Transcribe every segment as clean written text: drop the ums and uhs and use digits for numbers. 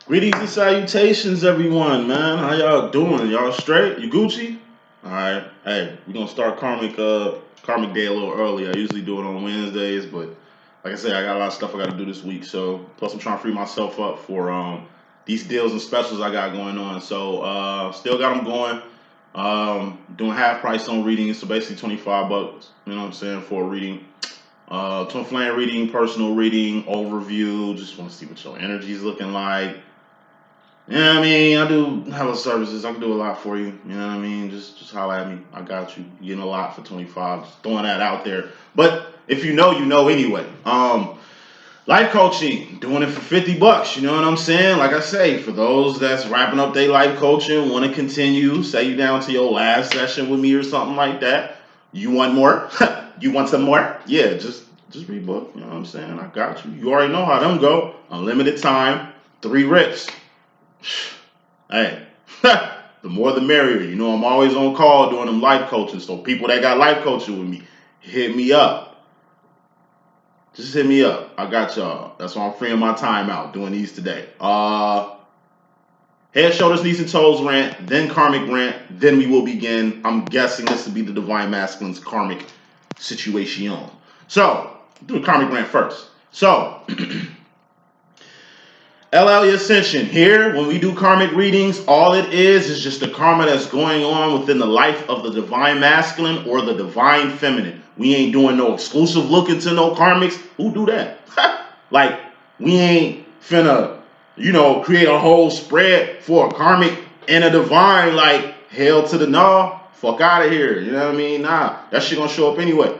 Greetings and salutations, everyone, man. How y'all doing? Y'all straight? You Gucci? All right. Hey, we're gonna start Karmic Day a little early. I usually do it on Wednesdays, but like I said, I got a lot of stuff I got to do this week. So plus, I'm trying to free myself up for these deals and specials I got going on. So still got them going. Doing half price on readings, so basically $25. You know what I'm saying, for a reading. Twin flame reading, personal reading, overview. Just want to see what your energy is looking like. Yeah, I mean, I do hella services. I can do a lot for you. You know what I mean? Just holler at me. I got you. You're getting a lot for 25. Just throwing that out there. But if you know anyway. Life coaching, doing it for $50. You know what I'm saying? Like I say, for those that's wrapping up their life coaching, want to continue, say you down to your last session with me or something like that. You want more? You want some more? Yeah, just rebook. You know what I'm saying? I got you. You already know how them go. Unlimited time, 3 rips. Hey, the more the merrier. You know I'm always on call doing them life coaching. So people that got life coaching with me, hit me up. Just hit me up. I got y'all. That's why I'm freeing my time out doing these today. Head, shoulders, knees, and toes rant, then karmic rant, then we will begin. I'm guessing this will be the Divine Masculine's karmic situation. So, do the karmic rant first. So, LLE.Ascension. Here, when we do karmic readings, all it is just the karma that's going on within the life of the Divine Masculine or the Divine Feminine. We ain't doing no exclusive look into no karmics. Who do that? Like, we ain't finna, create a whole spread for a karmic and a divine, like, hell to the no. Fuck out of here. You know what I mean? Nah, that shit gonna show up anyway.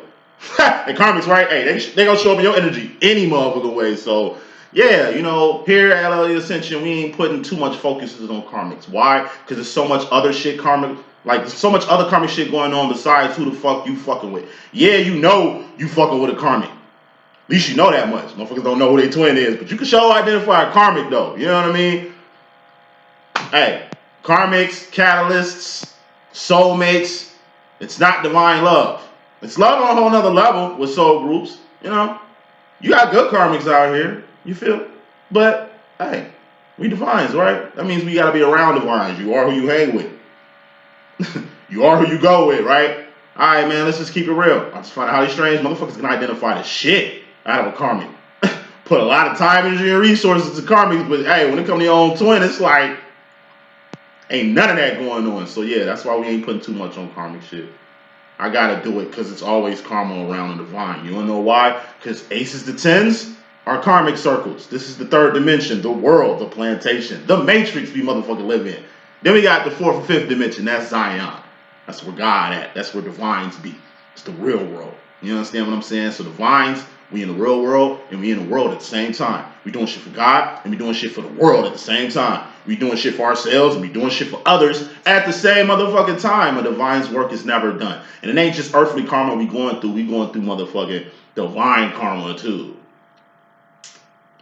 The karmics, right? Hey, they gonna show up in your energy any motherfucking way. So, yeah, here at LLE.Ascension, we ain't putting too much focus on karmics. Why? Because there's so much other shit karmic. Like, there's so much other karmic shit going on besides who the fuck you fucking with. Yeah, you fucking with a karmic. At least you know that much. Motherfuckers don't know who their twin is, but you can sure identify a karmic, though. You know what I mean? Hey, karmics, catalysts, soulmates, it's not divine love. It's love on a whole nother level with soul groups. You got good karmics out here. You feel? But, hey, we divines, right? That means we got to be around divines. You are who you hang with. You are who you go with, right? All right, man, let's just keep it real. I just find out how these strange motherfuckers can identify the shit out of a karmic. Put a lot of time, energy, and resources to karmics, but hey, when it comes to your own twin, it's like, ain't none of that going on. So yeah, that's why we ain't putting too much on karmic shit. I gotta do it because it's always karma around the divine. You wanna know why? Because aces to tens are karmic circles. This is the third dimension, the world, the plantation, the matrix we motherfucking live in. Then we got the fourth and fifth dimension. That's Zion. That's where God at. That's where divines be. It's the real world. You understand what I'm saying? So divines, we in the real world and we in the world at the same time. We doing shit for God and we doing shit for the world at the same time. We doing shit for ourselves and we doing shit for others at the same motherfucking time. A divine's work is never done. And it ain't just earthly karma we going through. We going through motherfucking divine karma too.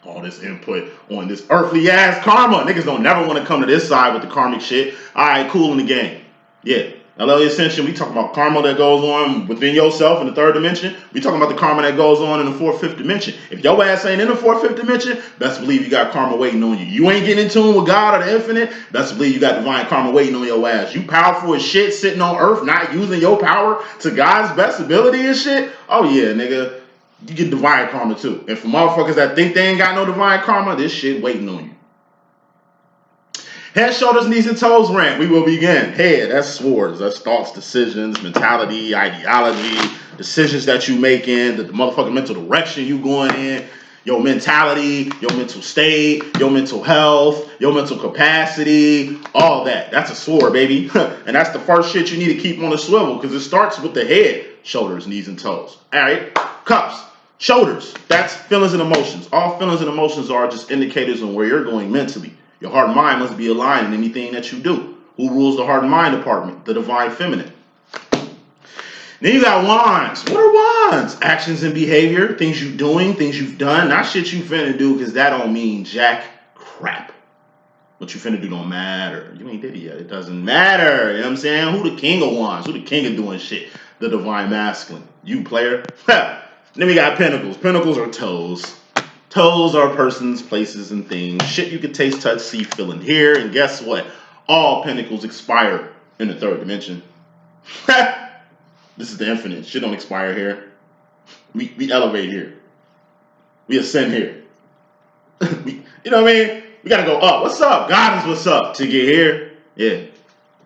All this input on this earthly ass karma. Niggas don't never want to come to this side with the karmic shit. Alright, cool in the game. Yeah. LLE.Ascension, we talking about karma that goes on within yourself in the third dimension. We talking about the karma that goes on in the fourth, fifth dimension. If your ass ain't in the fourth, fifth dimension, best believe you got karma waiting on you. You ain't getting in tune with God or the infinite, best believe you got divine karma waiting on your ass. You powerful as shit sitting on earth, not using your power to God's best ability and shit. Oh yeah, nigga. You get divine karma too. And for motherfuckers that think they ain't got no divine karma, this shit waiting on you. Head, shoulders, knees, and toes rant. We will begin. Head, that's swords. That's thoughts, decisions, mentality, ideology, decisions that you making, the motherfucking mental direction you going in, your mentality, your mental state, your mental health, your mental capacity, all that. That's a sword, baby. And that's the first shit you need to keep on the swivel because it starts with the head, shoulders, knees, and toes. All right? Cups. Shoulders, that's feelings and emotions. All feelings and emotions are just indicators on where you're going mentally. Your heart and mind must be aligned in anything that you do. Who rules the heart and mind department? The divine feminine. Then you got wands. What are wands? Actions and behavior, things you doing, things you've done, not shit you finna do because that don't mean jack crap. What you finna do don't matter. You ain't did it yet. It doesn't matter. You know what I'm saying? Who the king of wands? Who the king of doing shit? The divine masculine. You player. Then we got pentacles. Pentacles are toes. Those are persons, places, and things. Shit you can taste, touch, see, feel, and hear. And guess what? All pentacles expire in the third dimension. This is the infinite. Shit don't expire here. We elevate here. We ascend here. You know what I mean? We gotta go up. What's up? God is what's up to get here. Yeah.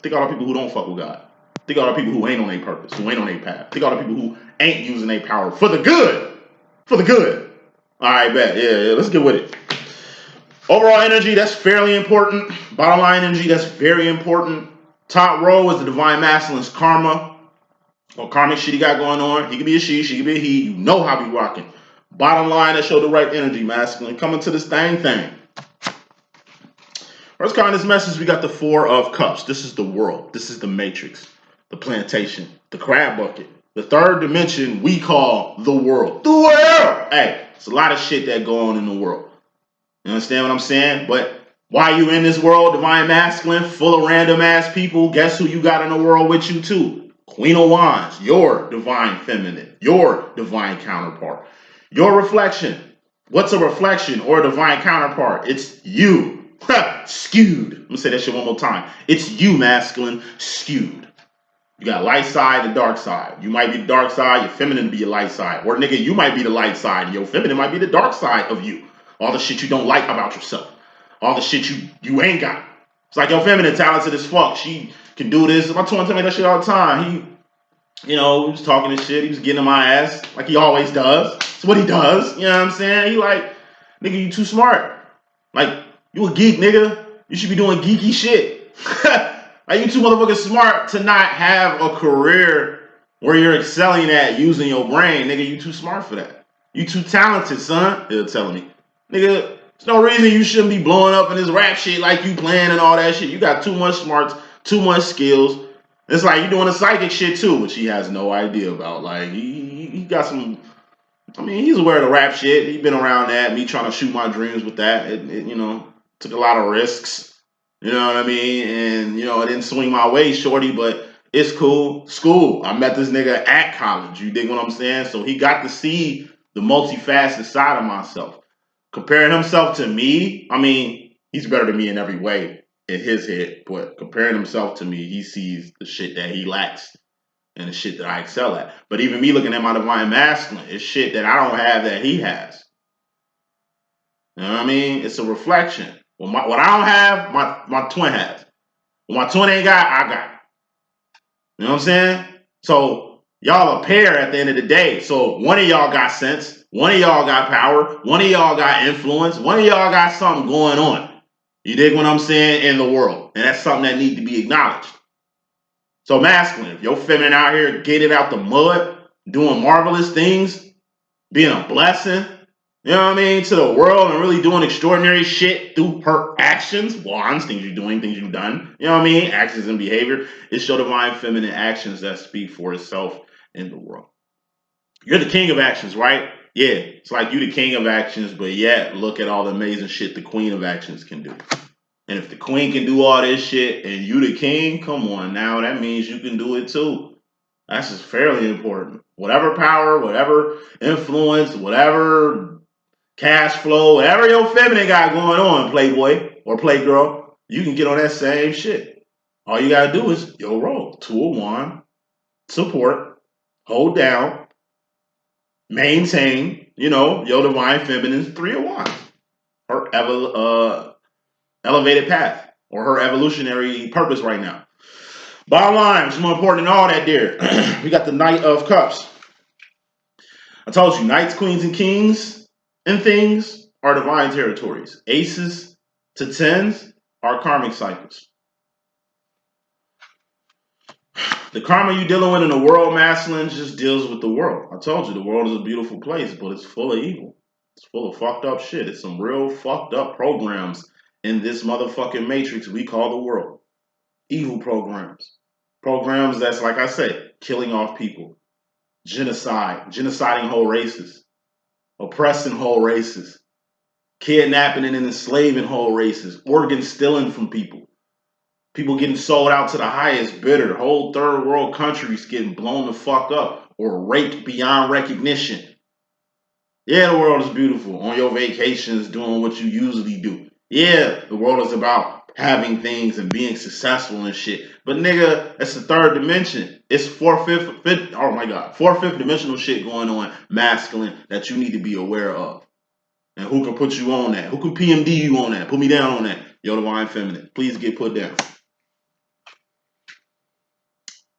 Think all the people who don't fuck with God. Think all the people who ain't on their purpose, who ain't on their path. Think all the people who ain't using their power for the good. For the good. All right, bet. Yeah, let's get with it. Overall energy, that's fairly important. Bottom line energy, that's very important. Top row is the divine masculine's karma. Or karmic shit he got going on. He could be a she could be a he. You know how we rocking. Bottom line, that show the right energy, masculine. Coming to this thing. First card in this message, we got the Four of Cups. This is the world. This is the matrix. The plantation. The crab bucket. The third dimension we call the world. The world! Hey, it's a lot of shit that go on in the world. You understand what I'm saying? But why you in this world, divine masculine, full of random ass people, guess who you got in the world with you too? Queen of Wands, your divine feminine, your divine counterpart. Your reflection. What's a reflection or a divine counterpart? It's you. Skewed. I'm gonna say that shit one more time. It's you, masculine, skewed. You got light side and dark side. You might be the dark side, your feminine be your light side. Or nigga, you might be the light side, and your feminine might be the dark side of you. All the shit you don't like about yourself. All the shit you ain't got. It's like your feminine talented as fuck. She can do this. My twin tell me that shit all the time. He was talking this shit. He was getting in my ass like he always does. It's what he does. You know what I'm saying? He like, nigga, you too smart. Like, you a geek, nigga. You should be doing geeky shit. Like, you too motherfucking smart to not have a career where you're excelling at using your brain. Nigga, you too smart for that. You too talented, son. They're telling me. Nigga, there's no reason you shouldn't be blowing up in this rap shit like you playing and all that shit. You got too much smarts, too much skills. It's like you doing a psychic shit too, which he has no idea about. Like, he got some... I mean, he's aware of the rap shit. He's been around that. Me trying to shoot my dreams with that. It took a lot of risks. You know what I mean? And, it didn't swing my way, shorty, but it's cool. School. I met this nigga at college. You dig what I'm saying? So he got to see the multifaceted side of myself. Comparing himself to me, I mean, he's better than me in every way in his head. But comparing himself to me, he sees the shit that he lacks and the shit that I excel at. But even me looking at my divine masculine, it's shit that I don't have that he has. You know what I mean? It's a reflection. What I don't have, my twin has. What my twin ain't got, I got. You know what I'm saying? So y'all a pair at the end of the day. So one of y'all got sense, one of y'all got power, one of y'all got influence, one of y'all got something going on. You dig what I'm saying? In the world. And that's something that needs to be acknowledged. So masculine, if your feminine out here getting out the mud, doing marvelous things, being a blessing, you know what I mean, to the world and really doing extraordinary shit through her actions, wands, things you're doing, things you've done, you know what I mean, actions and behavior, it's your divine feminine actions that speak for itself in the world. You're the king of actions, right? Yeah, it's like you the king of actions, but yet look at all the amazing shit the queen of actions can do. And if the queen can do all this shit and you the king, come on now, that means you can do it too. That's just fairly important. Whatever power, whatever influence, whatever cash flow, whatever your feminine got going on, playboy or playgirl, you can get on that same shit. All you gotta do is your role. 2 of 1, support, hold down, maintain, your divine feminine 3 of 1. Her elevated path or her evolutionary purpose right now. Bottom line, which is more important than all that, dear. We got the Knight of Cups. I told you, knights, queens, and kings and things are divine territories. Aces to 10s are karmic cycles. The karma you dealing with in the world, masculine, just deals with the world. I told you, the world is a beautiful place, but it's full of evil. It's full of fucked up shit. It's some real fucked up programs in this motherfucking matrix we call the world. Evil programs. Programs that's, like I said, killing off people. Genocide. Genociding whole races. Oppressing whole races. Kidnapping and enslaving whole races. Organ stealing from people. People getting sold out to the highest bidder. Whole third world countries getting blown the fuck up or raped beyond recognition. Yeah, the world is beautiful. On your vacations, doing what you usually do. Yeah, the world is about having things and being successful and shit. But nigga, that's the third dimension. It's fifth, oh my god, fourth, fifth dimensional shit going on, masculine, that you need to be aware of. And who can put you on that? Who can PMD you on that? Put me down on that. Yo, divine feminine. Please get put down.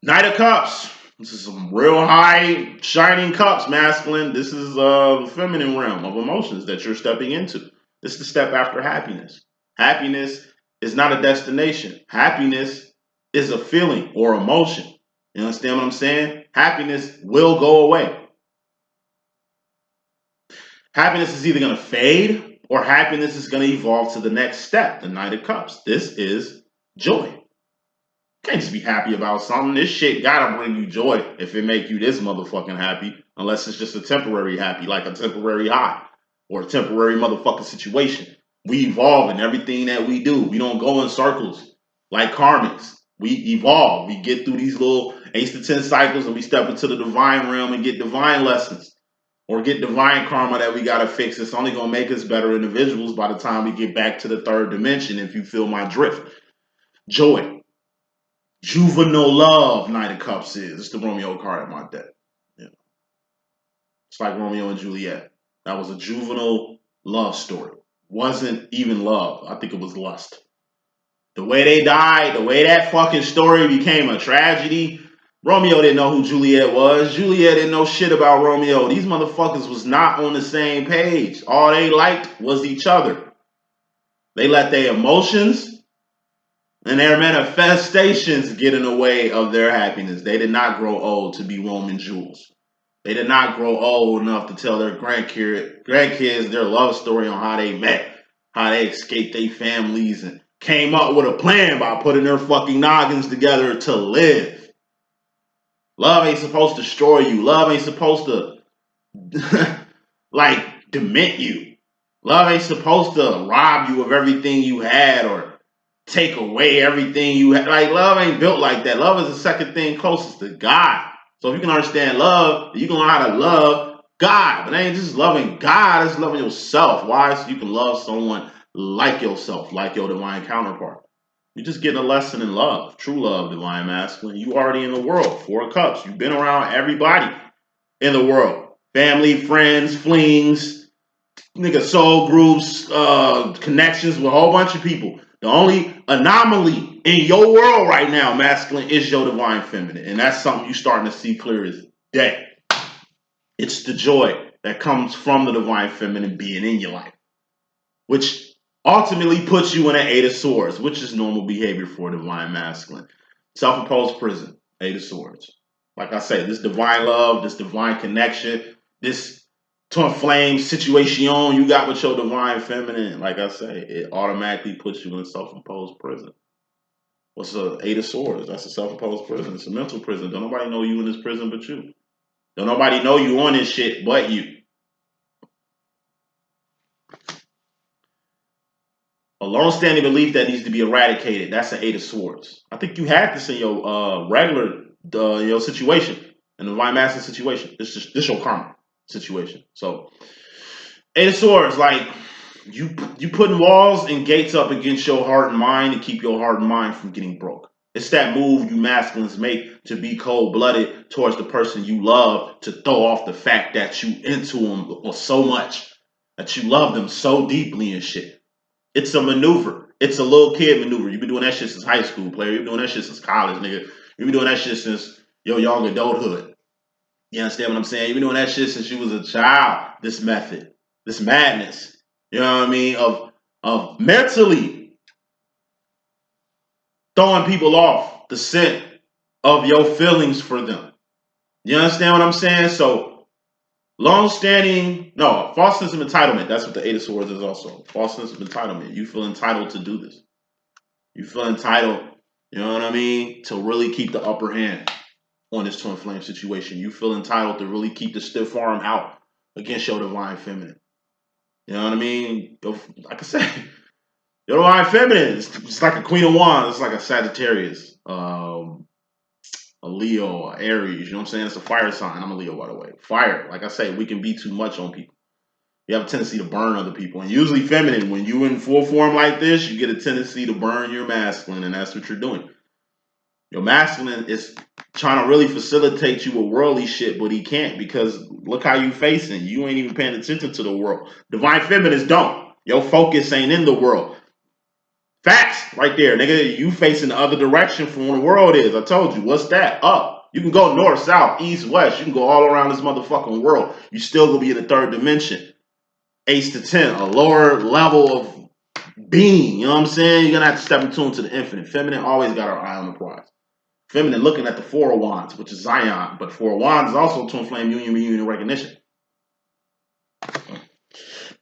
Knight of Cups. This is some real high shining cups, masculine. This is the feminine realm of emotions that you're stepping into. This is the step after happiness. Happiness is not a destination. Happiness is a feeling or emotion. You understand what I'm saying? Happiness will go away. Happiness is either going to fade or happiness is going to evolve to the next step, the Knight of Cups. This is joy. Can't just be happy about something. This shit gotta bring you joy if it make you this motherfucking happy. Unless it's just a temporary happy, like a temporary high or a temporary motherfucking situation. We evolve in everything that we do. We don't go in circles like karmics. We evolve. We get through these little 8 to 10 cycles and we step into the divine realm and get divine lessons or get divine karma that we gotta fix. It's only gonna make us better individuals by the time we get back to the third dimension, if you feel my drift. Joy. Juvenile love, Knight of Cups is. It's the Romeo card in my deck. Yeah. It's like Romeo and Juliet. That was a juvenile love story. Wasn't even love. I think it was lust. The way they died, the way that fucking story became a tragedy. Romeo didn't know who Juliet was. Juliet didn't know shit about Romeo. These motherfuckers was not on the same page. All they liked was each other. They let their emotions and their manifestations get in the way of their happiness. They did not grow old to be Roman jewels. They did not grow old enough to tell their grandkids their love story on how they met, how they escaped their families, and came up with a plan by putting their fucking noggins together to live. Love ain't supposed to destroy you. Love ain't supposed to, like, dement you. Love ain't supposed to rob you of everything you had or take away everything you have. Like, love ain't built like that. Love is the second thing closest to God. So if you can understand love, you can learn how to love God. But it ain't just loving God, it's loving yourself. Why? So you can love someone like yourself, like your divine counterpart. You're just getting a lesson in love. True love, divine masculine. You already in the world. 4 of Cups. You've been around everybody in the world. Family, friends, flings, nigga, soul groups, connections with a whole bunch of people. The only anomaly in your world right now, masculine, is your divine feminine. And that's something you're starting to see clear as day. It's the joy that comes from the divine feminine being in your life, which ultimately puts you in an 8 of Swords, which is normal behavior for divine masculine. Self-imposed prison, 8 of Swords. Like I say, this divine love, this divine connection, this twin flame situation you got with your divine feminine, like I say, it automatically puts you in a self-imposed prison. What's the 8 of Swords? That's a self-imposed prison. It's a mental prison. Don't nobody know you in this prison but you. Don't nobody know you on this shit but you. A long-standing belief that needs to be eradicated. That's an 8 of Swords. I think you had this in your regular your situation, in the divine masculine situation. This your karma situation. So 8 of Swords, like you putting walls and gates up against your heart and mind to keep your heart and mind from getting broke. It's that move you masculines make to be cold-blooded towards the person you love, to throw off the fact that you into them or so much, that you love them so deeply and shit. It's a maneuver. It's a little kid maneuver. You've been doing that shit since high school, player. You've been doing that shit since college, nigga. You've been doing that shit since your young adulthood. You understand what I'm saying? You've been doing that shit since you was a child. This method, this madness. You know what I mean? Of mentally throwing people off the scent of your feelings for them. You understand what I'm saying? So long-standing, no, false sense of entitlement. That's what the 8 of Swords is also. False sense of entitlement. You feel entitled to do this. You feel entitled, you know what I mean, to really keep the upper hand on this twin flame situation. You feel entitled to really keep the stiff arm out against your divine feminine. You know what I mean? Like I said, your divine feminine, it's like a Queen of Wands. It's like a Sagittarius, a Leo, a Aries. You know what I'm saying? It's a fire sign. I'm a Leo, by the way. Fire. Like I say, we can be too much on people. You have a tendency to burn other people. And usually feminine, when you in full form like this, you get a tendency to burn your masculine, and that's what you're doing. Your masculine is trying to really facilitate you with worldly shit, but he can't, because look how you facing. You ain't even paying attention to the world. Divine feminines don't. Your focus ain't in the world. Facts right there, nigga. You facing the other direction from where the world is. I told you. What's that? Up. You can go north, south, east, west. You can go all around this motherfucking world. You still gonna be in the third dimension. Ace to 10, a lower level of being. You know what I'm saying? You're gonna have to step in tune to the infinite. Feminine always got our eye on the prize. Feminine looking at the Four of Wands, which is Zion, but Four of Wands is also twin flame union, reunion, recognition.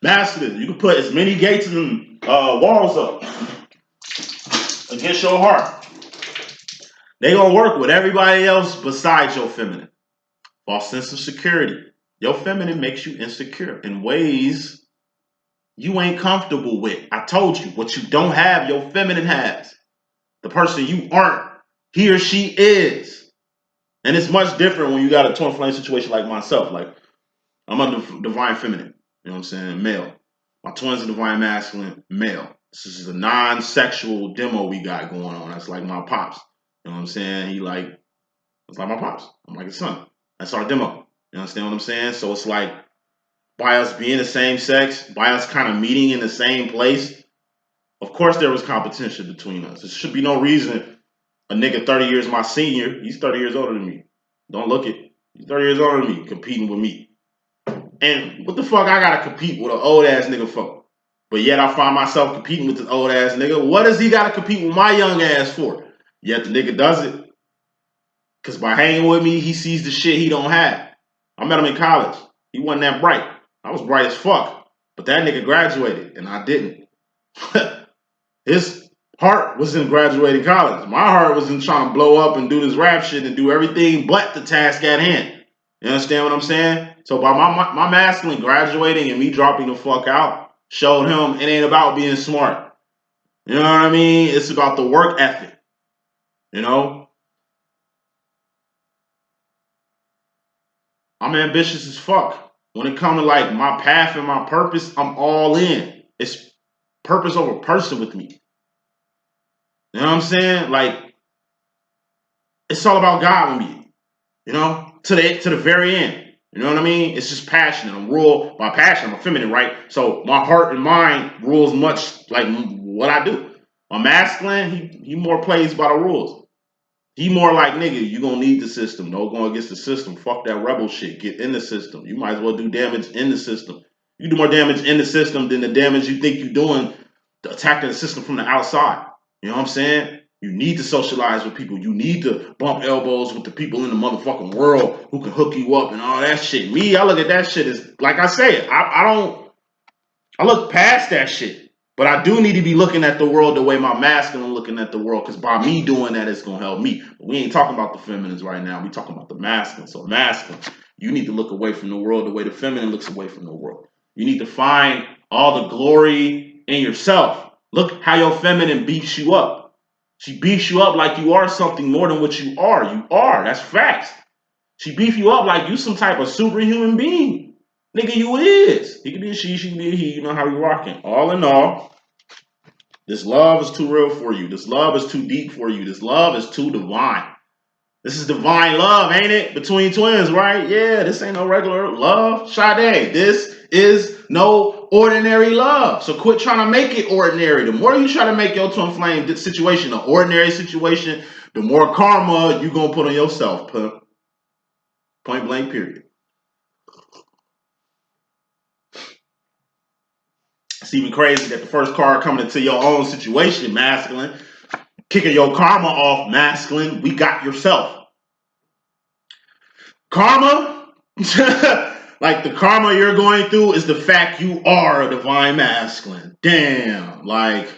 Masculine, you can put as many gates and walls up against your heart. They gonna work with everybody else besides your feminine. False sense of security. Your feminine makes you insecure in ways you ain't comfortable with. I told you, what you don't have, your feminine has. The person you aren't, he or she is. And it's much different when you got a twin flame situation like myself. Like, I'm a divine feminine, you know what I'm saying, male. My twins are divine masculine, male. This is a non-sexual demo we got going on. That's like my pops. You know what I'm saying? It's like my pops. I'm like his son. That's our demo. You understand what I'm saying? So it's like, by us being the same sex, by us kind of meeting in the same place, of course there was competition between us. There should be no reason a nigga 30 years my senior, he's 30 years older than me. Don't look it. He's 30 years older than me, competing with me. And what the fuck I gotta compete with an old ass nigga for? But yet I find myself competing with this old ass nigga. What does he gotta compete with my young ass for? Yet the nigga does it. Cause by hanging with me, he sees the shit he don't have. I met him in college. He wasn't that bright. I was bright as fuck. But that nigga graduated and I didn't. His heart was in graduating college. My heart was in trying to blow up and do this rap shit and do everything but the task at hand. You understand what I'm saying? So by my masculine graduating and me dropping the fuck out, showed him it ain't about being smart. You know what I mean? It's about the work ethic. You know? I'm ambitious as fuck. When it comes to like my path and my purpose, I'm all in. It's purpose over person with me. You know what I'm saying? Like, it's all about God with me. You know, to the very end. You know what I mean? It's just passionate. I'm ruled by passion. I'm a feminine, right? So my heart and mind rules much like what I do. My masculine, he more plays by the rules. He more like, nigga, you gonna need the system. No going against the system. Fuck that rebel shit. Get in the system. You might as well do damage in the system. You do more damage in the system than the damage you think you're doing attacking the system from the outside. You know what I'm saying? You need to socialize with people. You need to bump elbows with the people in the motherfucking world who can hook you up and all that shit. Me, I look at that shit as, like I said, I look past that shit. But I do need to be looking at the world the way my masculine looking at the world, because by me doing that, it's going to help me. But we ain't talking about the feminines right now. We talking about the masculine. So masculine, you need to look away from the world the way the feminine looks away from the world. You need to find all the glory in yourself. Look how your feminine beats you up. She beats you up like you are something more than what you are. You are. That's facts. She beats you up like you some type of superhuman being. Nigga, you is. He could be a she can be a he. You know how we rocking. All in all, this love is too real for you. This love is too deep for you. This love is too divine. This is divine love, ain't it? Between twins, right? Yeah, this ain't no regular love. Sade, this is no ordinary love. So quit trying to make it ordinary. The more you try to make your twin flame situation an ordinary situation, the more karma you going to put on yourself. Point blank, period. It's even crazy that the first card coming into your own situation, masculine, kicking your karma off, masculine, we got yourself. Karma, like the karma you're going through is the fact you are a divine masculine. Damn, like,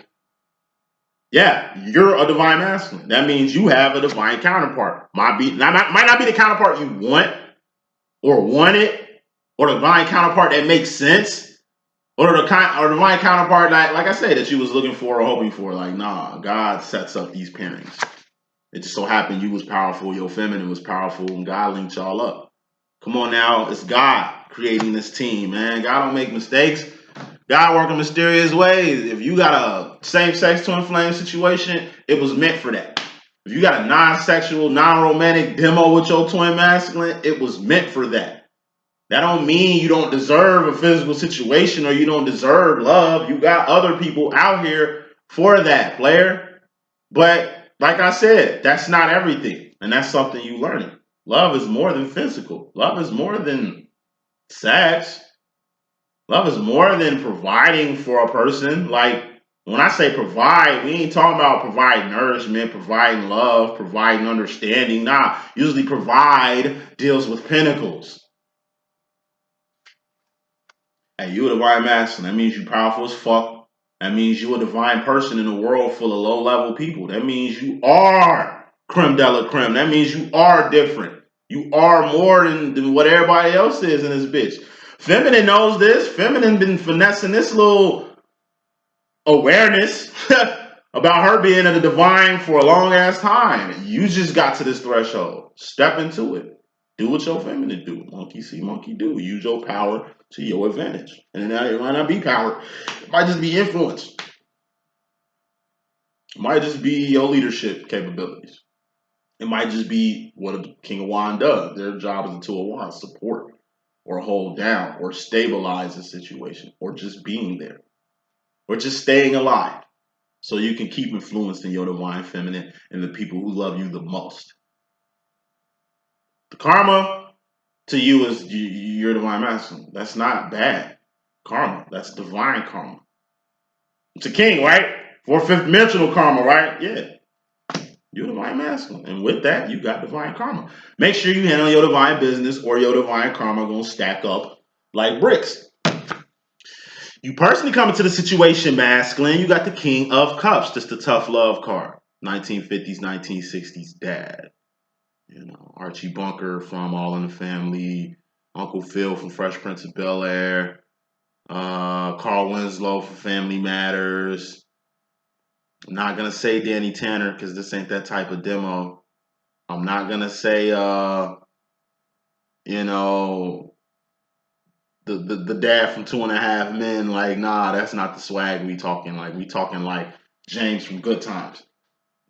yeah, you're a divine masculine. That means you have a divine counterpart. Might not be the counterpart you want or wanted, or the divine counterpart that makes sense. Or the divine counterpart that, like I said, that you was looking for or hoping for. Like, nah, God sets up these pairings. It just so happened you was powerful, your feminine was powerful, and God linked y'all up. Come on now, it's God. creating this team, man. God don't make mistakes. God work in mysterious ways. If you got a same-sex twin flame situation, it was meant for that. If you got a non-sexual, non-romantic demo with your twin masculine, it was meant for that. That don't mean you don't deserve a physical situation or you don't deserve love. You got other people out here for that, player. But like I said, that's not everything. And that's something you learning. Love is more than physical. Love is more than sex. Love is more than providing for a person. Like, when I say provide, we ain't talking about providing nourishment, providing love, providing understanding. Nah, usually provide deals with pinnacles. Hey, you a divine masculine. That means you powerful as fuck. That means you a divine person in a world full of low-level people. That means you are creme de la creme. That means you are different. You are more than what everybody else is in this bitch. Feminine knows this. Feminine been finessing this little awareness about her being a divine for a long ass time. You just got to this threshold. Step into it. Do what your feminine do. Monkey see, monkey do. Use your power to your advantage. And it might not be power. It might just be influence. It might just be your leadership capabilities. It might just be what a King of Wand does. Their job is a Two of Wands, support or hold down or stabilize a situation or just being there or just staying alive so you can keep influencing your divine feminine and the people who love you the most. The karma to you is your divine masculine. That's not bad karma. That's divine karma. It's a king, right? Fourth-fifth dimensional karma, right? Yeah. You're divine masculine. And with that, you got divine karma. Make sure you handle your divine business or your divine karma gonna stack up like bricks. You personally come into the situation masculine. You got the King of Cups. Just the tough love card. 1950s, 1960s dad. You know, Archie Bunker from All in the Family. Uncle Phil from Fresh Prince of Bel-Air. Carl Winslow from Family Matters. I'm not going to say Danny Tanner because this ain't that type of demo. I'm not going to say, you know, the dad from 2.5 Men. Like, nah, that's not the swag we talking like. We talking like James from Good Times.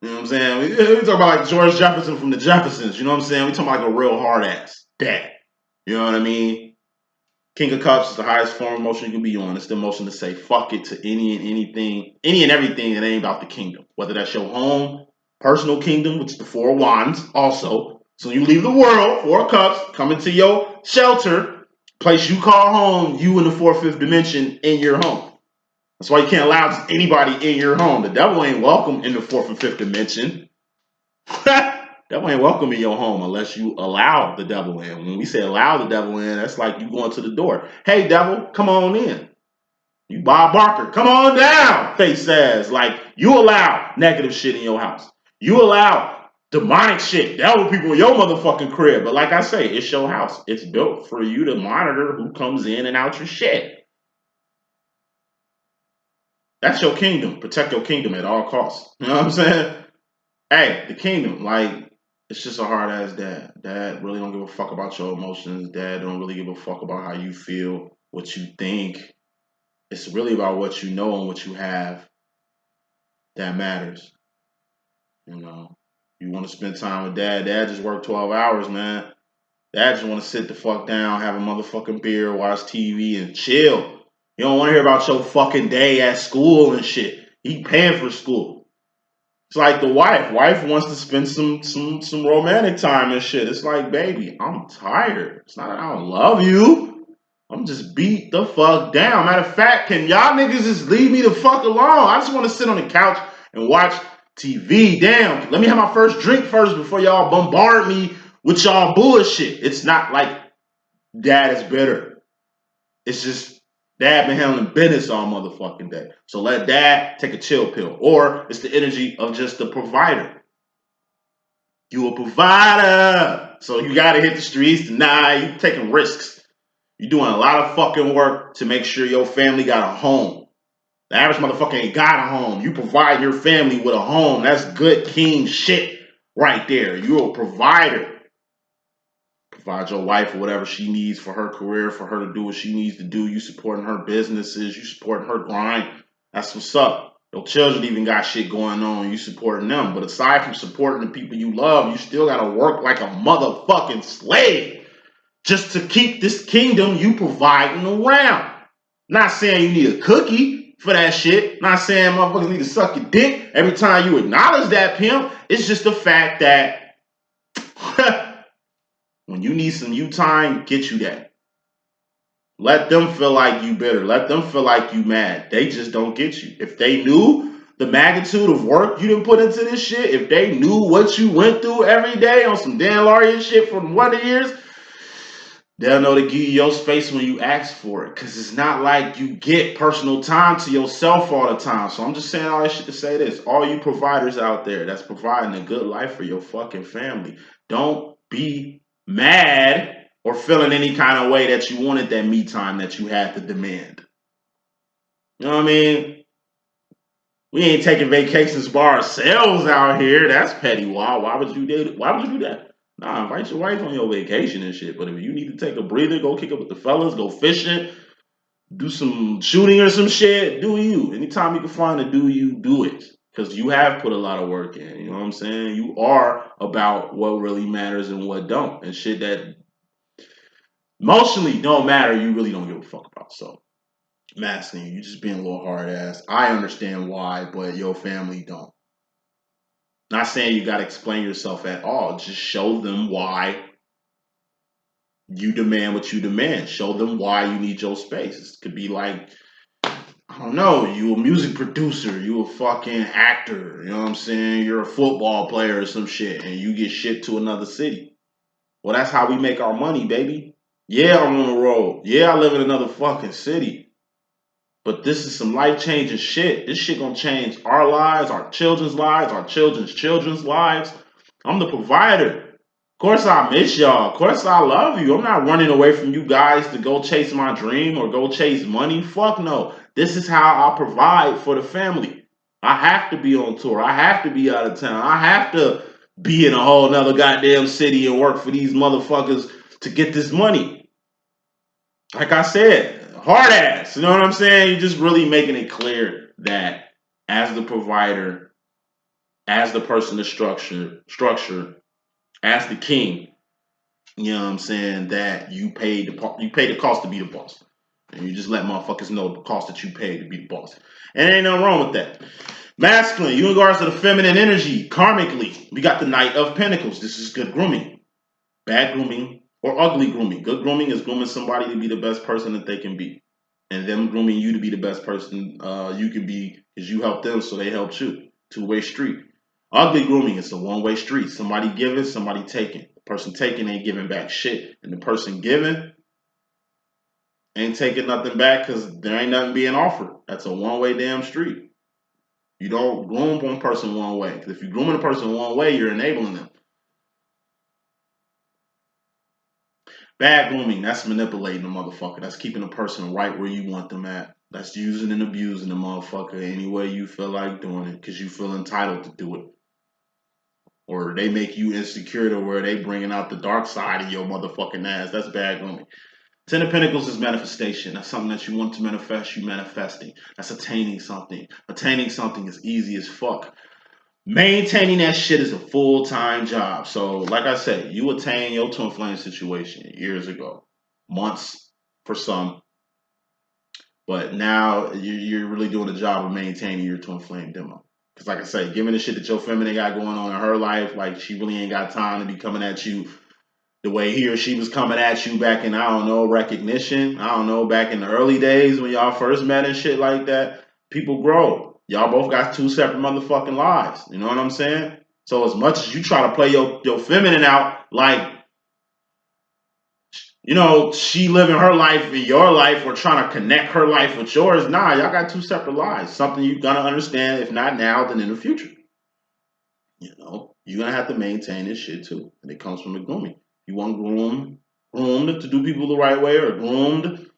You know what I'm saying? We talk about like George Jefferson from the Jeffersons. You know what I'm saying? We talking like a real hard ass dad. You know what I mean? King of Cups is the highest form of emotion you can be on. It's the emotion to say fuck it to any and everything that ain't about the kingdom. Whether that's your home, personal kingdom, which is the Four of Wands also. So you leave the world, Four of Cups, come into your shelter, place you call home, you in the fourth, fifth dimension in your home. That's why you can't allow just anybody in your home. The devil ain't welcome in the fourth and fifth dimension. Devil ain't welcome in your home unless you allow the devil in. When we say allow the devil in, that's like you going to the door. Hey, devil, come on in. You Bob Barker, come on down, face ass. Like, you allow negative shit in your house. You allow demonic shit, devil people in your motherfucking crib. But like I say, it's your house. It's built for you to monitor who comes in and out your shit. That's your kingdom. Protect your kingdom at all costs. You know what I'm saying? Hey, the kingdom, like, it's just a hard-ass dad. Dad really don't give a fuck about your emotions. Dad don't really give a fuck about how you feel, what you think. It's really about what you know and what you have that matters. You know, you want to spend time with dad. Dad just worked 12 hours, man. Dad just want to sit the fuck down, have a motherfucking beer, watch TV, and chill. You don't want to hear about your fucking day at school and shit. He paying for school. It's like the wife. Wife wants to spend some romantic time and shit. It's like, baby, I'm tired. It's not that I don't love you. I'm just beat the fuck down. Matter of fact, can y'all niggas just leave me the fuck alone? I just want to sit on the couch and watch TV. Damn, let me have my first drink first before y'all bombard me with y'all bullshit. It's not like dad is bitter. It's just dad been handling business all motherfucking day. So let dad take a chill pill. Or it's the energy of just the provider. You a provider. So you got to hit the streets tonight. You taking risks. You're doing a lot of fucking work to make sure your family got a home. The average motherfucker ain't got a home. You provide your family with a home. That's good king shit right there. You're a provider. provide your wife or whatever she needs for her career, for her to do what she needs to do. You supporting her businesses, you supporting her grind. That's what's up. Your children even got shit going on. You supporting them. But aside from supporting the people you love, you still got to work like a motherfucking slave just to keep this kingdom you providing around. Not saying you need a cookie for that shit. Not saying motherfuckers need to suck your dick every time you acknowledge that pimp. It's just the fact that when you need some you time, get you that. Let them feel like you bitter. Let them feel like you mad. They just don't get you. If they knew the magnitude of work you didn't put into this shit, if they knew what you went through every day on some Dan Laurier shit for Wonder Years, they'll know to give you your space when you ask for it. Because it's not like you get personal time to yourself all the time. So I'm just saying all that shit to say this. All you providers out there that's providing a good life for your fucking family, don't be mad or feeling any kind of way that you wanted that me time that you had to demand. You know what I mean? We ain't taking vacations by ourselves out here. That's petty. Why would you do that? Nah, invite your wife on your vacation and shit. But if you need to take a breather, go kick up with the fellas, go fishing, do some shooting or some shit, do you. Anytime you can find to do you, do it. Because you have put a lot of work in. You know what I'm saying? You are about what really matters and what don't. And shit that emotionally don't matter, you really don't give a fuck about. So, I'm asking you, just being a little hard ass. I understand why, but your family don't. Not saying you got to explain yourself at all. Just show them why you demand what you demand. Show them why you need your space. It could be like, I don't know, you a music producer, you a fucking actor, you know what I'm saying? You're a football player or some shit, and you get shipped to another city. Well, that's how we make our money, baby. Yeah, I'm on the road. Yeah, I live in another fucking city. But this is some life-changing shit. This shit gonna change our lives, our children's lives, our children's children's lives. I'm the provider. Of course I miss y'all. Of course I love you. I'm not running away from you guys to go chase my dream or go chase money. Fuck no. This is how I provide for the family. I have to be on tour. I have to be out of town. I have to be in a whole nother goddamn city and work for these motherfuckers to get this money. Like I said, hard ass, you know what I'm saying? You're just really making it clear that as the provider, as the person to structure, as the king, you know what I'm saying, that you pay the cost to be the boss. And you just let motherfuckers know the cost that you pay to be the boss. And there ain't nothing wrong with that. Masculine, you in regards to the feminine energy, karmically, we got the Knight of Pentacles. This is good grooming. Bad grooming or ugly grooming. Good grooming is grooming somebody to be the best person that they can be. And them grooming you to be the best person you can be because you help them so they help you. Two-way street. Ugly grooming is a one-way street. Somebody giving, somebody taking. The person taking ain't giving back shit. And the person giving ain't taking nothing back because there ain't nothing being offered. That's a one-way damn street. You don't groom one person one way. Because if you're grooming a person one way, you're enabling them. Bad grooming, that's manipulating a motherfucker. That's keeping a person right where you want them at. That's using and abusing the motherfucker any way you feel like doing it because you feel entitled to do it. Or they make you insecure to where they bringing out the dark side of your motherfucking ass. That's bad grooming. Ten of Pentacles is manifestation. That's something that you want to manifest, you manifesting. That's attaining something. Attaining something is easy as fuck. Maintaining that shit is a full-time job. So, like I said, you attained your twin flame situation years ago. Months for some. But now you're really doing the job of maintaining your twin flame demo. Because like I said, given the shit that your feminine got going on in her life, like she really ain't got time to be coming at you the way he or she was coming at you back in, I don't know, recognition. I don't know, back in the early days when y'all first met and shit like that. People grow. Y'all both got two separate motherfucking lives. You know what I'm saying? So as much as you try to play your feminine out, like, you know, she living her life in your life or trying to connect her life with yours, nah, y'all got two separate lives. Something you're going to understand, if not now, then in the future. You know, you're going to have to maintain this shit too. And it comes from the grooming. You want groomed to do people the right way, or groomed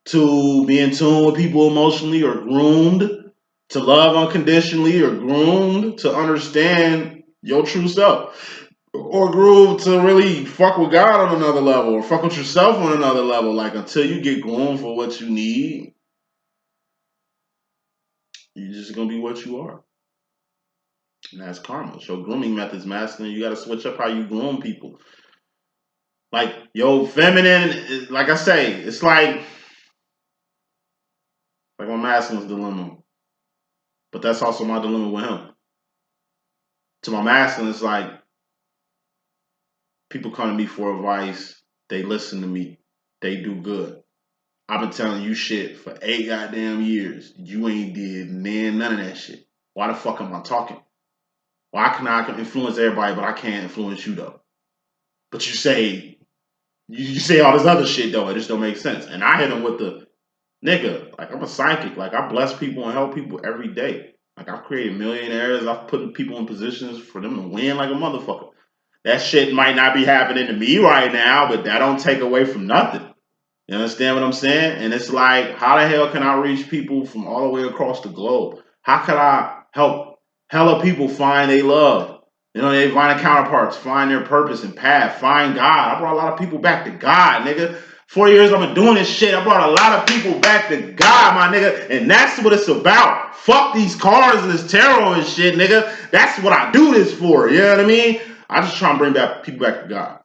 to be in tune with people emotionally, or groomed to love unconditionally, or groomed to understand your true self. or grew to really fuck with God on another level, or fuck with yourself on another level. Like, until you get groomed for what you need, you're just gonna be what you are. And that's karma. So grooming methods, masculine, you gotta switch up how you groom people. Like, yo, feminine, like I say, it's like my masculine's dilemma. But that's also my dilemma with him. To my masculine, it's like people come to me for advice, they listen to me, they do good. I've been telling you shit for 8 goddamn years. You ain't did none of that shit. Why the fuck am I talking? Why can I influence everybody, but I can't influence you though? But you say all this other shit though, it just don't make sense. And I hit him with the nigga, like I'm a psychic. Like I bless people and help people every day. Like I've created millionaires, I've put people in positions for them to win like a motherfucker. That shit might not be happening to me right now, but that don't take away from nothing. You understand what I'm saying? And it's like, how the hell can I reach people from all the way across the globe? How can I help hella people find their love? You know, they find their counterparts, find their purpose and path, find God. I brought a lot of people back to God, nigga. 4 years I've been doing this shit. I brought a lot of people back to God, my nigga. And that's what it's about. Fuck these cards and this tarot and shit, nigga. That's what I do this for. You know what I mean? I just try and bring back people back to God.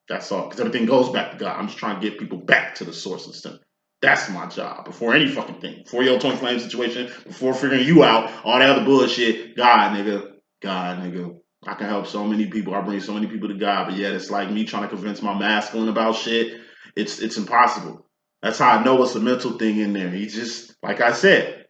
That's all. Because everything goes back to God. I'm just trying to get people back to the source and center. That's my job. Before any fucking thing. Before your twin flame situation. Before figuring you out. All that other bullshit. God, nigga. God, nigga. I can help so many people. I bring so many people to God. But yet it's like me trying to convince my masculine about shit. It's impossible. That's how I know it's a mental thing in there. He just, like I said,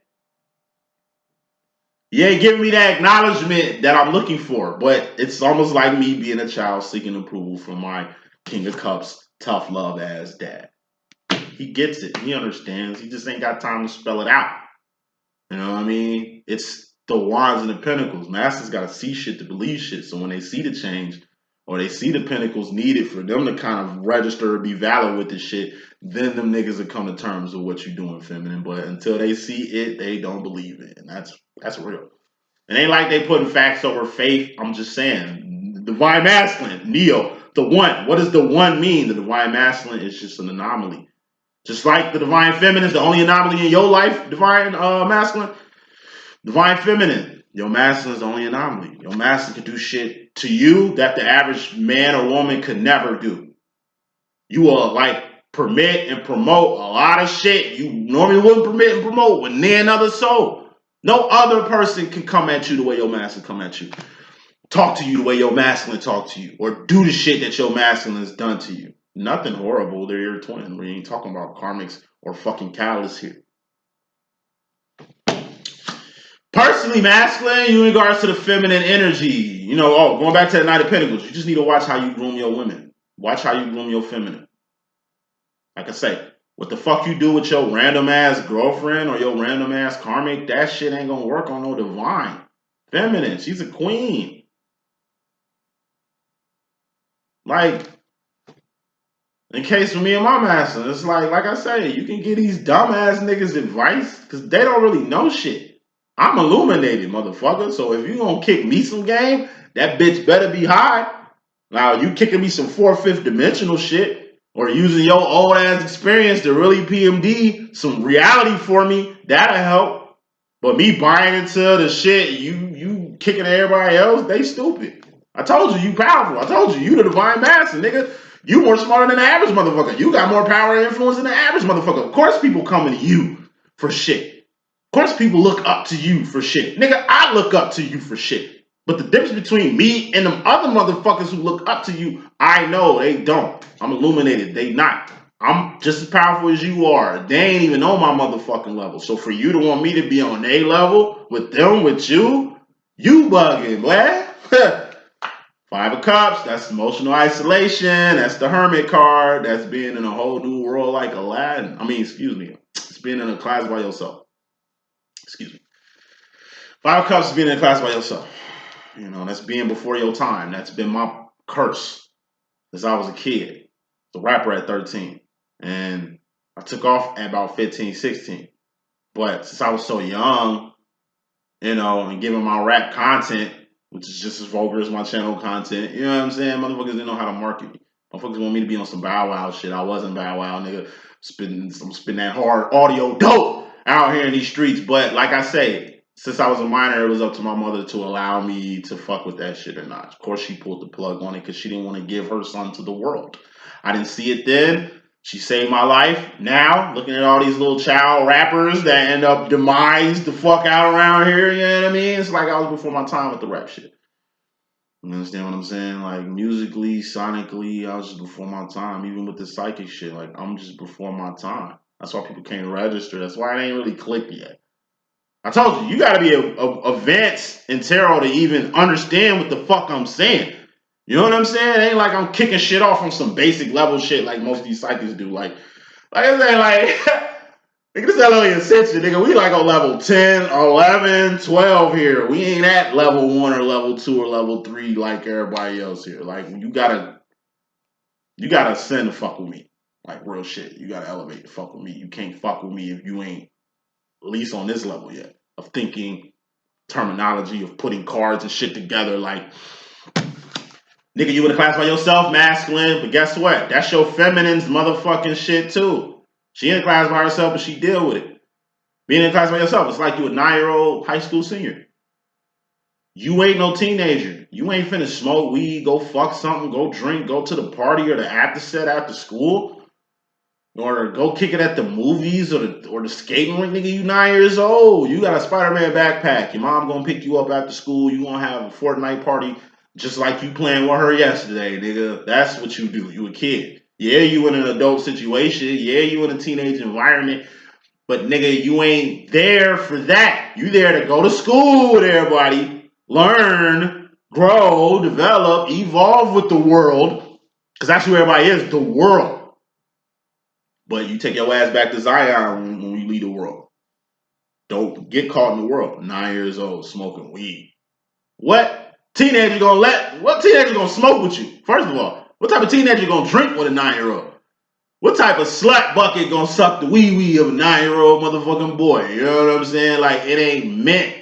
he ain't giving me that acknowledgement that I'm looking for. But it's almost like me being a child seeking approval from my King of Cups, tough love ass dad. He gets it. He understands. He just ain't got time to spell it out. You know what I mean? It's the wands and the pentacles. Masters got to see shit to believe shit. So when they see the change or they see the pentacles needed for them to kind of register or be valid with the shit, then them niggas will come to terms with what you're doing, feminine. But until they see it, they don't believe it. And that's real. It ain't like they putting facts over faith. I'm just saying. Divine masculine, Neo, the one. What does the one mean? The divine masculine is just an anomaly. Just like the divine feminine is the only anomaly in your life, divine masculine. Divine feminine, your masculine is the only anomaly. Your masculine can do shit to you that the average man or woman could never do. You will like permit and promote a lot of shit you normally wouldn't permit and promote with near another soul. No other person can come at you the way your masculine come at you. Talk to you the way your masculine talk to you. Or do the shit that your masculine has done to you. Nothing horrible. They're your twin. We ain't talking about karmics or fucking catalysts here. Personally, masculine, in regards to the feminine energy, you know, going back to the Knight of Pentacles, you just need to watch how you groom your women. Watch how you groom your feminine. Like I say, what the fuck you do with your random ass girlfriend or your random ass karmic, that shit ain't gonna work on no divine. Feminine, she's a queen. Like, in case for me and my master, it's like I say, you can get these dumbass niggas advice because they don't really know shit. I'm illuminated, motherfucker. So if you gonna kick me some game, that bitch better be high. Now, you kicking me some 4th, 5th dimensional shit or using your old ass experience to really PMD some reality for me, that'll help. But me buying into the shit, you kicking everybody else, they stupid. I told you powerful. I told you the divine master, nigga. You more smarter than the average motherfucker. You got more power and influence than the average motherfucker. Of course people coming to you for shit. Of course people look up to you for shit. Nigga, I look up to you for shit. But the difference between me and them other motherfuckers who look up to you, I know they don't. I'm illuminated. They not. I'm just as powerful as you are. They ain't even on my motherfucking level. So for you to want me to be on their level with them, with you bugging, boy. 5 of Cups, that's emotional isolation. That's the Hermit card. That's being in a whole new world like Aladdin. I mean, excuse me. It's being in a class by yourself. Excuse me. 5 of Cups is being in a class by yourself. You know, that's being before your time. That's been my curse since I was a kid. The rapper at 13. And I took off at about 15, 16. But since I was so young, you know, and giving my rap content, which is just as vulgar as my channel content. You know what I'm saying? Motherfuckers didn't know how to market me. Motherfuckers want me to be on some Bow Wow shit. I wasn't Bow Wow, nigga. I'm spitting that hard audio dope out here in these streets. But like I say, since I was a minor, it was up to my mother to allow me to fuck with that shit or not. Of course, she pulled the plug on it because she didn't want to give her son to the world. I didn't see it then. She saved my life. Now, looking at all these little child rappers that end up demise the fuck out around here, you know what I mean? It's like I was before my time with the rap shit. You understand what I'm saying? Like musically, sonically, I was just before my time. Even with the psychic shit, like I'm just before my time. That's why people can't register. That's why it ain't really clicked yet. I told you, you gotta be advanced in tarot to even understand what the fuck I'm saying. You know what I'm saying? It ain't like I'm kicking shit off on some basic level shit like most of these psychics do. Like I say, like nigga, this LLE.Ascension, nigga, we like on level 10, 11, 12 here. We ain't at level 1 or level 2 or level 3 like everybody else here. Like, you gotta ascend to fuck with me. Like, real shit. You gotta elevate to fuck with me. You can't fuck with me if you ain't at least on this level yet. Of thinking, terminology, of putting cards and shit together. Like, nigga, you in a class by yourself, masculine, but guess what? That's your feminine's motherfucking shit too. She in a class by herself, but she deal with it. Being in class by yourself, it's like you a 9-year-old high school senior. You ain't no teenager. You ain't finna smoke weed, go fuck something, go drink, go to the party or the after set after school, or go kick it at the movies or the skating rink, nigga. You 9 years old. You got a Spider-Man backpack. Your mom gonna pick you up after school. You gonna have a Fortnite party just like you playing with her yesterday, nigga. That's what you do. You a kid. Yeah, you in an adult situation. Yeah, you in a teenage environment. But nigga, you ain't there for that. You there to go to school with everybody, learn, grow, develop, evolve with the world. Because that's who everybody is, the world. But you take your ass back to Zion when you leave the world. Don't get caught in the world. 9 years old, smoking weed. What teenager gonna smoke with you? First of all, what type of teenager gonna drink with a 9-year-old? What type of slut bucket gonna suck the wee-wee of a 9-year-old motherfucking boy? You know what I'm saying? Like, it ain't meant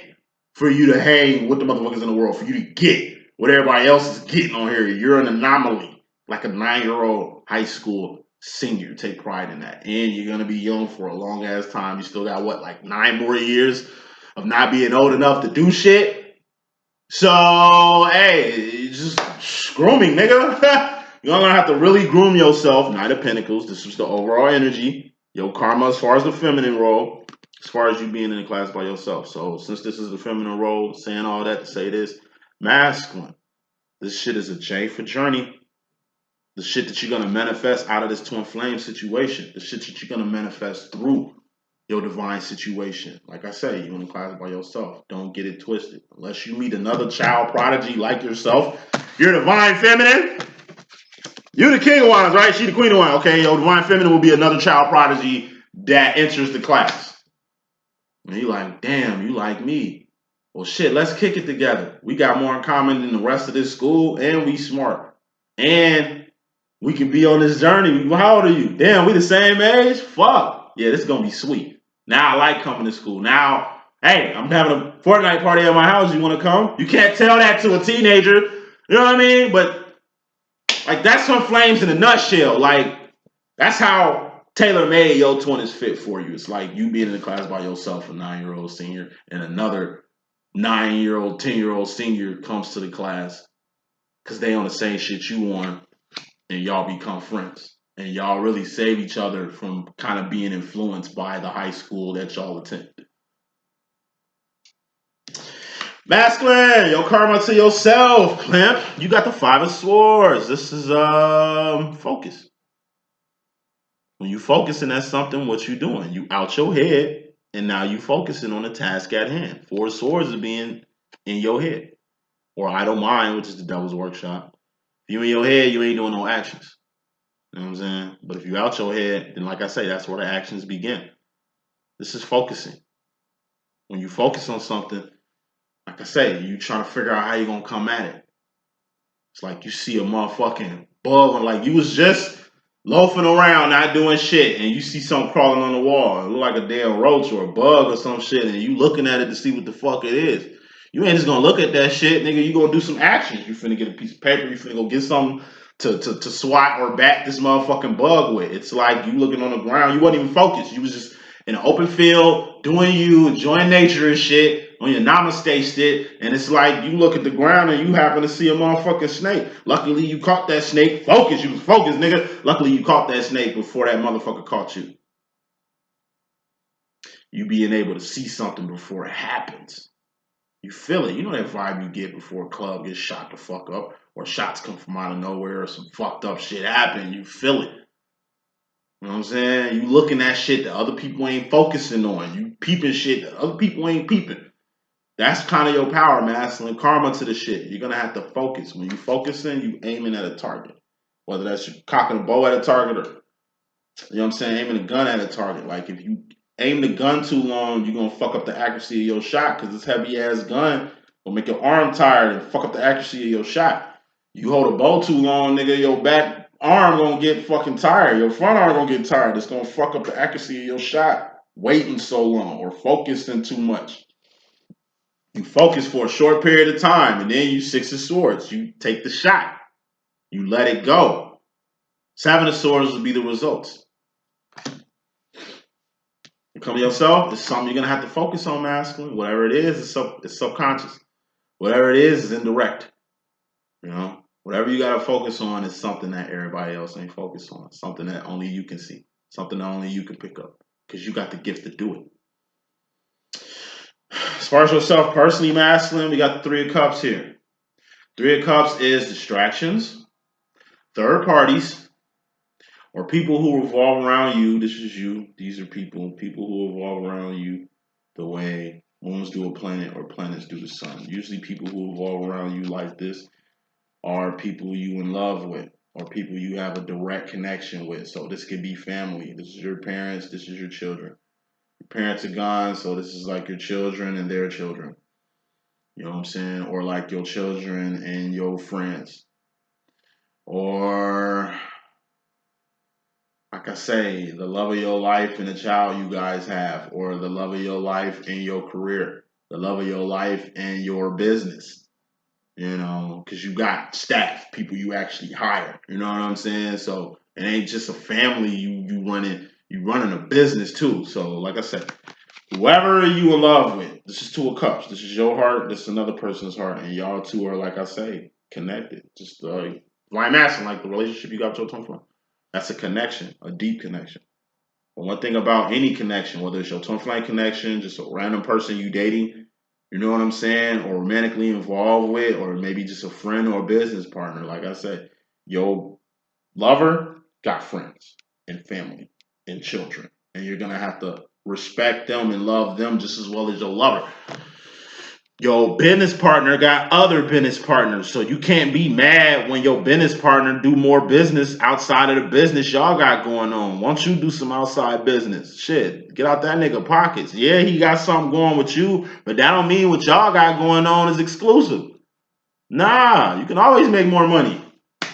for you to hang with the motherfuckers in the world, for you to get what everybody else is getting on here. You're an anomaly, like a 9-year-old high school senior. Take pride in that. And you're gonna be young for a long ass time. You still got what, like 9 more years of not being old enough to do shit? So, hey, just grooming, nigga. You're gonna have to really groom yourself. Knight of Pentacles. This is the overall energy. Your karma as far as the feminine role, as far as you being in the class by yourself. So, since this is the feminine role, saying all that to say this, masculine. This shit is a J for journey. The shit that you're gonna manifest out of this twin flame situation. The shit that you're gonna manifest through your divine situation. Like I say, you in the class by yourself. Don't get it twisted. Unless you meet another child prodigy like yourself, you're divine feminine. You're the king of wands, right? She the queen of wands. Okay, your divine feminine will be another child prodigy that enters the class. And you like, damn, you like me. Well, shit, let's kick it together. We got more in common than the rest of this school, and we smart. And we can be on this journey. How old are you? Damn, we the same age? Fuck. Yeah, this is going to be sweet. Now I like coming to school. Now, hey, I'm having a Fortnite party at my house. You want to come? You can't tell that to a teenager. You know what I mean? But, like, that's some flames in a nutshell. Like, that's how tailor-made your twin is fit for you. It's like you being in the class by yourself, a 9-year-old senior, and another 9-year-old, 10-year-old senior comes to the class because they on the same shit you on, and y'all become friends. And y'all really save each other from kind of being influenced by the high school that y'all attended. Masculine, your karma to yourself, Clamp. You got the 5 of Swords. This is focus. When you focusing at something, what you doing? You out your head, and now you focusing on the task at hand. 4 of Swords is being in your head. Or idle mind, which is the devil's workshop. If you in your head, you ain't doing no actions. You know what I'm saying? But if you out your head, then like I say, that's where the actions begin. This is focusing. When you focus on something, like I say, you trying to figure out how you're going to come at it. It's like you see a motherfucking bug, and like you was just loafing around, not doing shit, and you see something crawling on the wall. It look like a damn roach or a bug or some shit, and you looking at it to see what the fuck it is. You ain't just gonna look at that shit, nigga. You gonna do some actions. You finna get a piece of paper. You finna go get something to swat or bat this motherfucking bug with. It's like you looking on the ground. You wasn't even focused. You was just in an open field, doing you, enjoying nature and shit, on your namaste shit. And it's like you look at the ground and you happen to see a motherfucking snake. Luckily, you caught that snake. Focus. You was focused, nigga. Luckily, you caught that snake before that motherfucker caught you. You being able to see something before it happens. You feel it. You know that vibe you get before a club gets shot the fuck up, or shots come from out of nowhere, or some fucked up shit happen. You feel it. You know what I'm saying? You looking at shit that other people ain't focusing on. You peeping shit that other people ain't peeping. That's kind of your power, masculine karma to the shit. You're gonna have to focus. When you focusing, you aiming at a target. Whether that's you cocking a bow at a target, or you know what I'm saying, aiming a gun at a target. Like if you aim the gun too long, you're gonna fuck up the accuracy of your shot, because this heavy ass gun will make your arm tired and fuck up the accuracy of your shot. You hold a bow too long, nigga, your back arm gonna get fucking tired. Your front arm gonna get tired. It's gonna fuck up the accuracy of your shot waiting so long or focusing too much. You focus for a short period of time and then you six of swords. You take the shot. You let it go. Seven of swords will be the results. Become yourself. This is something you're gonna have to focus on, masculine. Whatever it is, it's subconscious. Whatever it is indirect. You know, whatever you gotta focus on is something that everybody else ain't focused on. Something that only you can see. Something that only you can pick up. Because you got the gift to do it. As far as yourself personally, masculine, we got the Three of Cups here. Three of Cups is distractions, third parties, or people who revolve around you. This is you. These are people who revolve around you the way moons do a planet or planets do the sun. Usually people who revolve around you like this are people you in love with or people you have a direct connection with. So this could be family. This is your parents. This is your children. Your parents are gone, so this is like your children and their children. You know what I'm saying? Or like your children and your friends. Or, like I say, the love of your life and the child you guys have. Or the love of your life and your career. The love of your life and your business. You know, because you got staff, people you actually hire. You know what I'm saying? So it ain't just a family you running a business too. So like I said, whoever you in love with, this is Two of Cups. This is your heart. This is another person's heart, and y'all two are, like I say, connected. Just like I'm asking, like the relationship you got with your twin flame. That's a connection, a deep connection. But one thing about any connection, whether it's your twin flame connection, just a random person you dating, you know what I'm saying, or romantically involved with, or maybe just a friend or a business partner. Like I said, your lover got friends and family and children, and you're gonna have to respect them and love them just as well as your lover. Your business partner got other business partners, so you can't be mad when your business partner do more business outside of the business y'all got going on. Once you do some outside business, shit, get out that nigga pockets. Yeah, he got something going with you, but that don't mean what y'all got going on is exclusive. Nah, you can always make more money.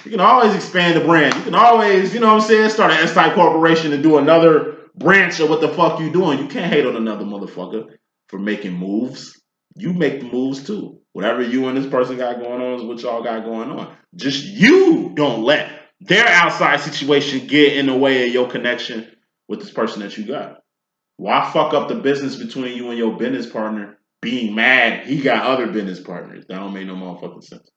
You can always expand the brand. You can always, you know what I'm saying, start an S-type corporation and do another branch of what the fuck you doing. You can't hate on another motherfucker for making moves. You make the moves too. Whatever you and this person got going on is what y'all got going on. Just you don't let their outside situation get in the way of your connection with this person that you got. Why fuck up the business between you and your business partner being mad he got other business partners? That don't make no motherfucking sense.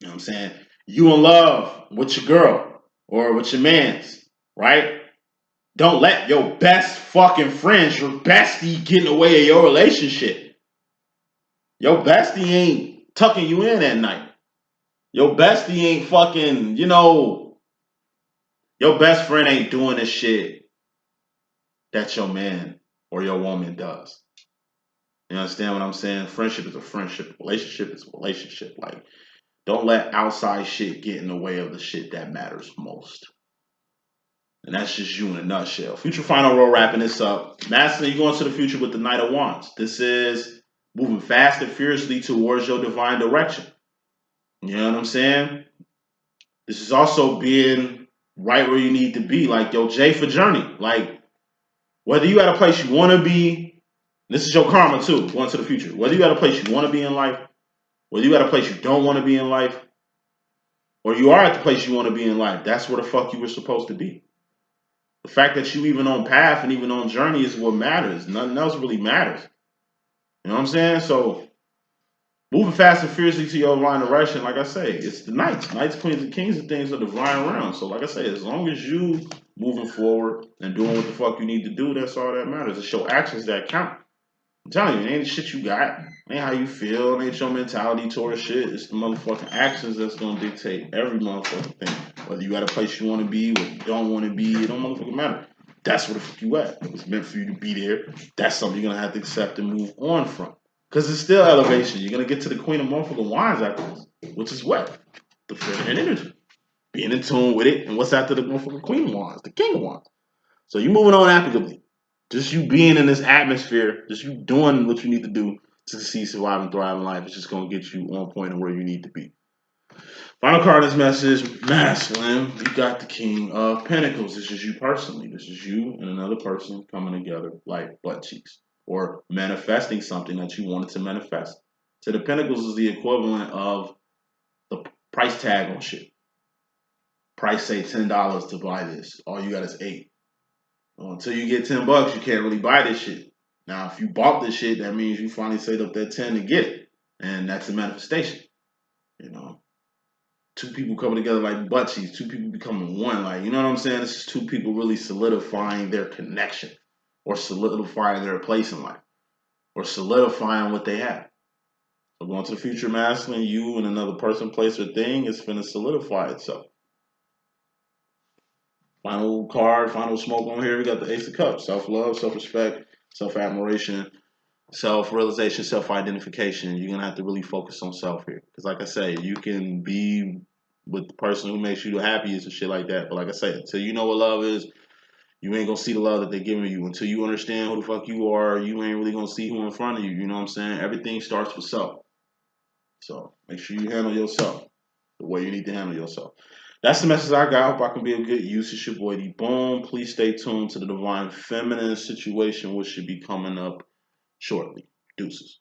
You know what I'm saying? You in love with your girl or with your mans, right? Don't let your best fucking friends, your bestie, get in the way of your relationship. Your bestie ain't tucking you in at night. Your bestie ain't fucking, you know, your best friend ain't doing the shit that your man or your woman does. You understand what I'm saying? Friendship is a friendship. Relationship is a relationship. Like, don't let outside shit get in the way of the shit that matters most. And that's just you in a nutshell. Future final roll, wrapping this up. Masculine, you go into the future with the Knight of Wands. This is moving fast and furiously towards your divine direction. You know what I'm saying? This is also being right where you need to be. Like, yo, J for journey. Like, whether you at a place you want to be This is your karma too, going to the future. Whether you got a place you want to be in life, whether you got a place you don't want to be in life, or you are at the place you want to be in life, that's where the fuck you were supposed to be. The fact that you even on path and even on journey is what matters. Nothing else really matters. You know what I'm saying? So moving fast and fiercely to your divine direction, like I say, it's the knights. Knights, queens, and kings and things are divine realm. So like I say, as long as you moving forward and doing what the fuck you need to do, that's all that matters. It's your actions that count. I'm telling you, it ain't the shit you got. It ain't how you feel. It ain't your mentality towards shit. It's the motherfucking actions that's gonna dictate every motherfucking thing. Whether you at a place you want to be, whether you don't want to be, it don't motherfucking matter. That's where the fuck you at. If it's meant for you to be there, that's something you're gonna have to accept and move on from. Because it's still elevation. You're gonna get to the queen of motherfucking wands after this, which is what? The feminine energy. Being in tune with it. And what's after the motherfucking queen of wands? The king of wands. So you moving on amicably. Just you being in this atmosphere, just you doing what you need to do to succeed, survive, and thrive in life is just going to get you on point and where you need to be. Final card of this message, masculine. You got the King of Pentacles. This is you personally. This is you and another person coming together like butt cheeks or manifesting something that you wanted to manifest. So the Pentacles is the equivalent of the price tag on shit. Price say $10 to buy this. All you got is $8. Well, until you get $10, you can't really buy this shit. Now, if you bought this shit, that means you finally saved up that 10 to get it. And that's a manifestation. You know, two people coming together like butt cheeks, two people becoming one. Like, you know what I'm saying? This is two people really solidifying their connection or solidifying their place in life or solidifying what they have. So going to the future masculine, you and another person, place, or thing is finna solidify itself. Final card, final smoke on here. We got the Ace of Cups. Self-love, self-respect, self-admiration, self-realization, self-identification. You're going to have to really focus on self here. Because like I say, you can be with the person who makes you the happiest and shit like that. But like I say, until you know what love is, you ain't going to see the love that they're giving you. Until you understand who the fuck you are, you ain't really going to see who in front of you. You know what I'm saying? Everything starts with self. So make sure you handle yourself the way you need to handle yourself. That's the message I got. I hope I can be of good use. It's your boy D.Boom. Please stay tuned to the Divine Feminine situation, which should be coming up shortly. Deuces.